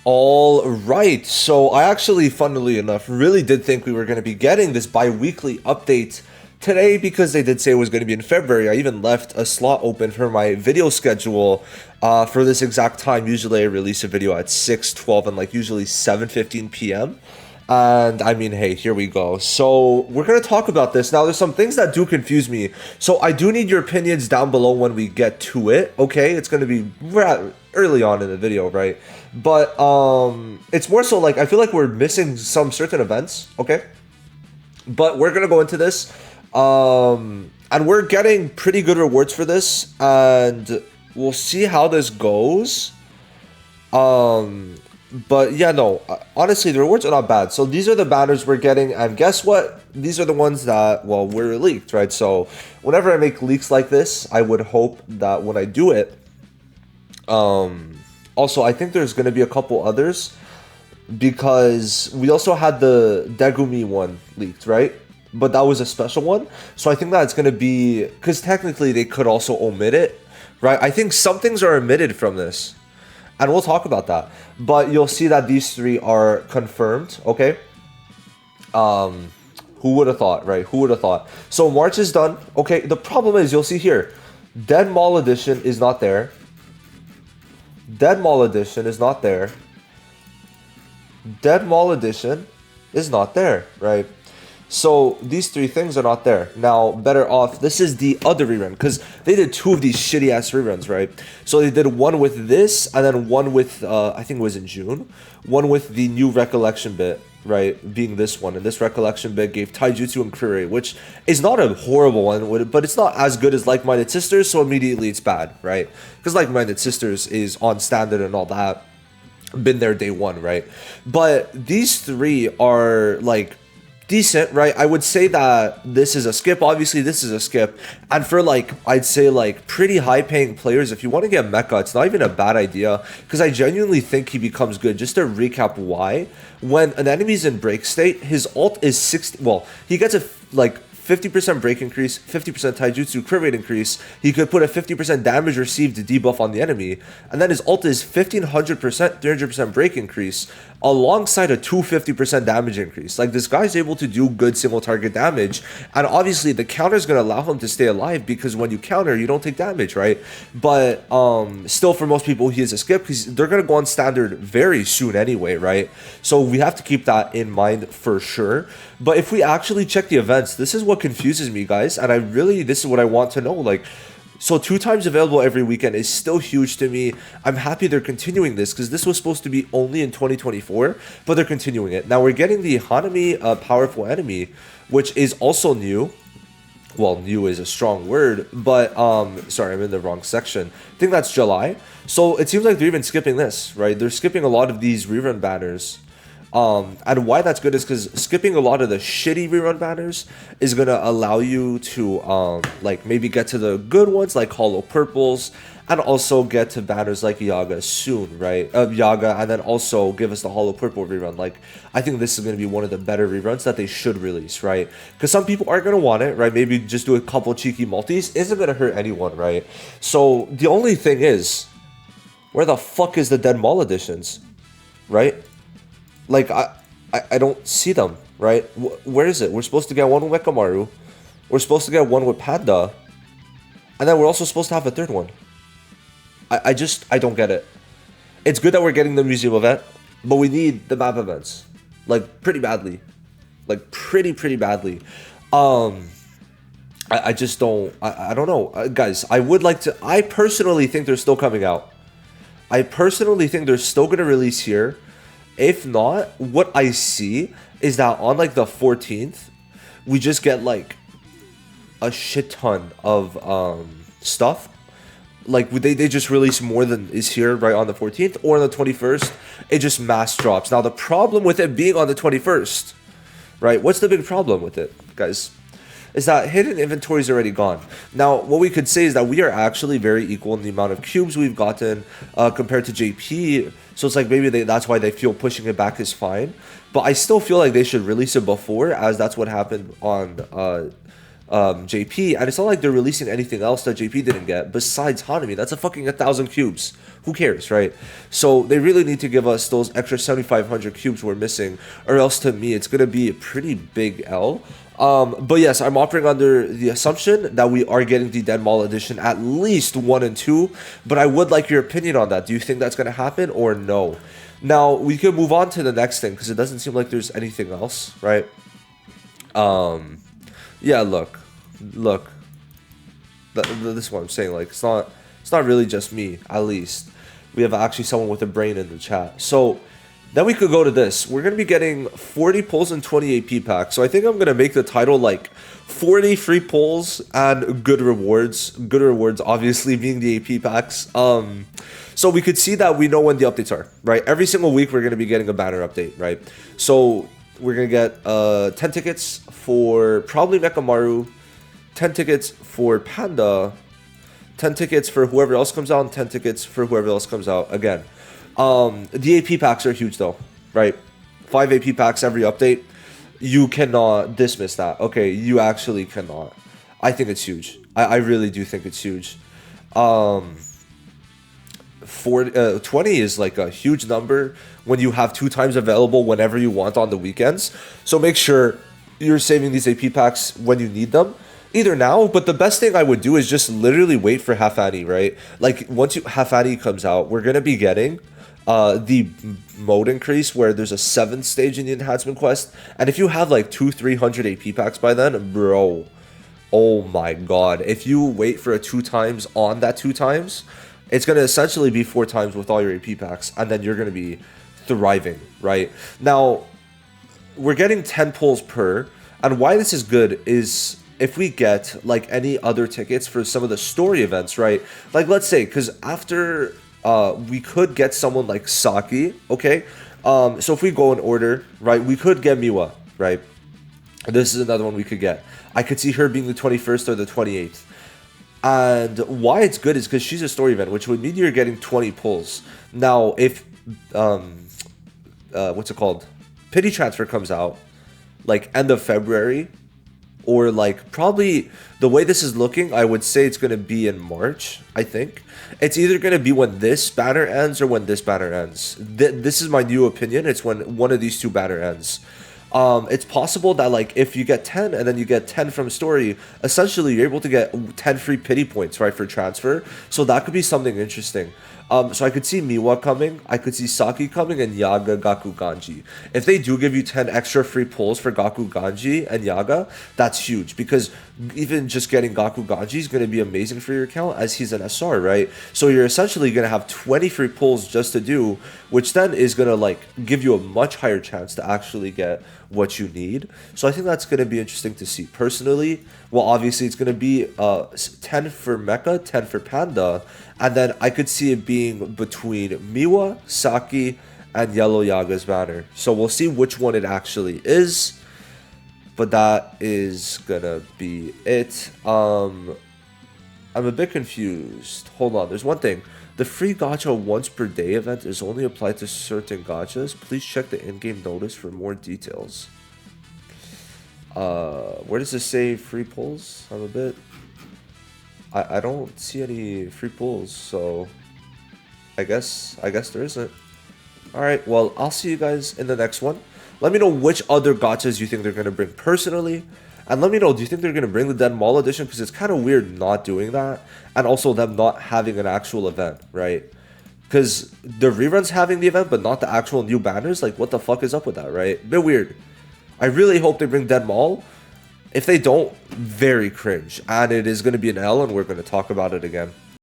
All right, so I actually, funnily enough, really did think we were going to be getting this bi-weekly update today because they did say it was going to be in February. I even left a slot open for my video schedule for this exact time. Usually I release a video at 6:12 and like usually 7:15 p.m. And I mean, hey, here we go. So we're going to talk about this. Now, there's some things that do confuse me. So I do need your opinions down below when we get to it, okay? It's going to be early on in the video, right? But it's more so like I feel like we're missing some certain events, okay? But we're going to go into this. And we're getting pretty good rewards for this. And we'll see how this goes. But yeah, no, honestly, the rewards are not bad. So these are the banners we're getting, and guess what? These are the ones that, well, were leaked, right? So whenever I make leaks like this, I would hope that when I do it, also, I think there's going to be a couple others because we also had the Degumi one leaked, right? But that was a special one. So I think that it's going to be, because technically they could also omit it, right? I think some things are omitted from this. And we'll talk about that. But you'll see that these three are confirmed, okay? Who would have thought, right? Who would have thought? So March is done. Okay, the problem is, you'll see here, Dead Mall Edition is not there. Dead Mall Edition is not there. Dead Mall Edition is not there, right? So these three things are not there. Now, better off, this is the other rerun, because they did two of these shitty ass reruns, right? So they did one with this, and then one with, I think it was in June, one with the new Recollection bit, right, being this one. And this Recollection bit gave Taijutsu and Kurei, which is not a horrible one, but it's not as good as Like-Minded Sisters, so immediately it's bad, right? Because Like-Minded Sisters is on standard and all that. Been there day one, right? But these three are, like, decent, right? I would say that this is a skip. Obviously, this is a skip. And for, like, I'd say, like, pretty high-paying players, if you want to get Mecha, it's not even a bad idea, because I genuinely think he becomes good. Just to recap why, when an enemy's in break state, his ult is 60, well, he gets a, like, 50% break increase, 50% taijutsu crit rate increase. He could put a 50% damage received debuff on the enemy. And then his ult is 1500%, 300% break increase alongside a 250% damage increase. Like, this guy's able to do good single target damage. And obviously the counter is going to allow him to stay alive because when you counter, you don't take damage, right? But still, for most people, he is a skip because they're going to go on standard very soon anyway, right? So we have to keep that in mind for sure. But if we actually check the events, this is what confuses me, guys. And this is what I want to know. Like, so 2 times available every weekend is still huge to me. I'm happy they're continuing this because this was supposed to be only in 2024, but they're continuing it. Now we're getting the Hanami Powerful Enemy, which is also new. Well, new is a strong word, but sorry, I'm in the wrong section. I think that's July. So it seems like they're even skipping this, right? They're skipping a lot of these rerun banners. And why that's good is because skipping a lot of the shitty rerun banners is going to allow you to like maybe get to the good ones like Hollow Purples, and also get to banners like Yaga soon, right? Yaga, and then also give us the Hollow Purple rerun. Like, I think this is going to be one of the better reruns that they should release, right? Because some people are going to want it, right? Maybe just do a couple cheeky multis isn't going to hurt anyone, right? So the only thing is, where the fuck is the Dead Mall editions, right? Like, I don't see them, right? Where is it? We're supposed to get one with Mekamaru. We're supposed to get one with Panda. And then we're also supposed to have a third one. I don't get it. It's good that we're getting the museum event, but we need the map events. Like, pretty badly. Like, pretty badly. I just don't... I don't know. Guys, I personally think they're still coming out. I personally think they're still going to release here. If not, what I see is that on like the 14th, we just get like a shit ton of stuff. Like they just release more than is here right on the 14th, or on the 21st, it just mass drops. Now the problem with it being on the 21st, right? What's the big problem with it, guys? Is that hidden inventory is already gone. Now, what we could say is that we are actually very equal in the amount of cubes we've gotten compared to JP. So it's like maybe that's why they feel pushing it back is fine. But I still feel like they should release it before, as that's what happened on JP, and it's not like they're releasing anything else that JP didn't get besides Hanami. That's a fucking 1,000 cubes. Who cares, right? So they really need to give us those extra 7,500 cubes we're missing, or else to me it's gonna be a pretty big L. But yes, I'm operating under the assumption that we are getting the Dead Mall edition at least 1 and 2, but I would like your opinion on that. Do you think that's gonna happen or no? Now we can move on to the next thing because it doesn't seem like there's anything else, right? Yeah, look, this is what I'm saying. Like, it's not really just me. At least we have actually someone with a brain in the chat. So then we could go to this. We're gonna be getting 40 pulls and 20 AP packs. So I think I'm gonna make the title like 40 free pulls and good rewards. Good rewards, obviously, being the AP packs. So we could see that we know when the updates are, right? Every single week we're gonna be getting a banner update, right? So we're gonna get 10 tickets for probably Mekamaru, 10 tickets for Panda, 10 tickets for whoever else comes out, and 10 tickets for whoever else comes out again. The AP packs are huge though, right? 5 AP packs every update. You cannot dismiss that. Okay, you actually cannot. I think it's huge. I really do think it's huge. 20 is like a huge number when you have 2 times available whenever you want on the weekends. So make sure you're saving these AP packs when you need them. Either now, but the best thing I would do is just literally wait for Half Annie, right? Like, once Half Annie comes out, we're going to be getting the mode increase where there's a 7th stage in the enhancement quest. And if you have like 200-300 AP packs by then, bro, oh my god. If you wait for a 2 times on that 2 times, it's going to essentially be 4 times with all your AP packs. And then you're going to be thriving, right? Now, we're getting 10 pulls per. And why this is good is if we get like any other tickets for some of the story events, right? Like, let's say, because after we could get someone like Saki, okay? So if we go in order, right, we could get Miwa, right? This is another one we could get. I could see her being the 21st or the 28th. And why it's good is because she's a story event, which would mean you're getting 20 pulls. Now, if what's it called? Pity Transfer comes out like end of February, or like probably the way this is looking, I would say it's going to be in March. I think it's either going to be when this banner ends or when this banner ends. This is my new opinion. It's when one of these 2 banner ends. It's possible that like if you get 10 and then you get 10 from story, essentially you're able to get 10 free pity points, right, for transfer. So that could be something interesting. So I could see Miwa coming, I could see Saki coming, and Yaga, Gaku, Ganji. If they do give you 10 extra free pulls for Gaku, Ganji, and Yaga, that's huge, because even just getting Gaku, Ganji is going to be amazing for your account as he's an SR, right? So you're essentially going to have 20 free pulls just to do, which then is going to like give you a much higher chance to actually get what you need. So I think that's going to be interesting to see. Personally, well, obviously it's going to be 10 for Mecha, 10 for Panda, and then I could see it being between Miwa, Saki, and Yellow Yaga's banner. So we'll see which one it actually is, but that is gonna be it. I'm a bit confused. Hold on, there's one thing. The free gacha once per day event is only applied to certain gachas. Please check the in-game notice for more details. Where does it say free pulls? I'm a bit... I don't see any free pulls, so I guess there isn't. Alright, well, I'll see you guys in the next one. Let me know which other gachas you think they're going to bring personally. And let me know, do you think they're going to bring the Dead Mall edition? Because it's kind of weird not doing that. And also them not having an actual event, right? Because the reruns having the event, but not the actual new banners. Like, what the fuck is up with that, right? Bit weird. I really hope they bring Dead Mall. If they don't, very cringe. And it is going to be an L, and we're going to talk about it again.